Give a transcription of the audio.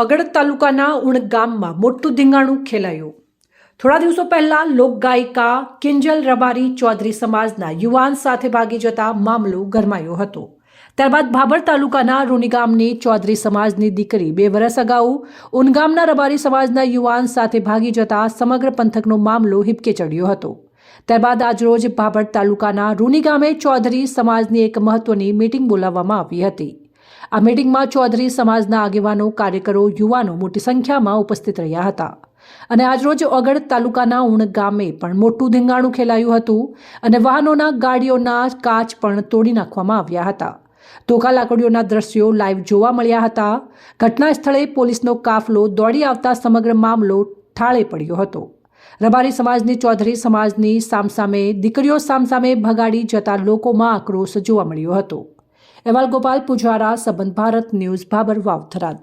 અગડ તાલુકાના ઉણ ગામમાં મોટું ધીંગાણું ખેલાયું। થોડા દિવસો પહેલા લોકગાયિકા કિંજલ રબારી ચૌધરી સમાજના યુવાન સાથે ભાગી જતા મામલો ગરમાયો હતો। ત્યારબાદ ભાભર તાલુકાના રૂની ગામની ચૌધરી સમાજની દીકરી 2 વર્ષ અગાઉ ઉન ગામના રબારી સમાજના યુવાન સાથે ભાગી જતા સમગ્ર પંથકનો મામલો હિબકે ચડ્યો હતો। ત્યારબાદ આજરોજ ભાભર તાલુકાના રૂની ગામે ચૌધરી સમાજની એક મહત્વની મીટિંગ બોલાવવામાં આવી હતી। આ મીટિંગમાં ચૌધરી સમાજના આગેવાનો, કાર્યકરો, યુવાનો મોટી સંખ્યામાં ઉપસ્થિત રહ્યા હતા અને આજરોજ અગડ તાલુકાના ઉણ ગામે પણ મોટું ધીંગાણું ખેલાયું હતું અને વાહનોના, ગાડીઓના કાચ પણ તોડી નાખવામાં આવ્યા હતા। ધોકા લાકડીઓના દ્રશ્યો લાઈવ જોવા મળ્યા હતા। ઘટના સ્થળે પોલીસનો કાફલો દોડી આવતા સમગ્ર મામલો ઠાળે પડ્યો હતો। રબારી સમાજની ચૌધરી સમાજની સામસામે દીકરીઓ સામસામે ભગાડી જતા લોકોમાં આક્રોશ જોવા મળ્યો હતો। અહેવાલ ગોપાલ પૂજારા, સંબંધ ભારત ન્યૂઝ, ભાભર વાવ થરાદ।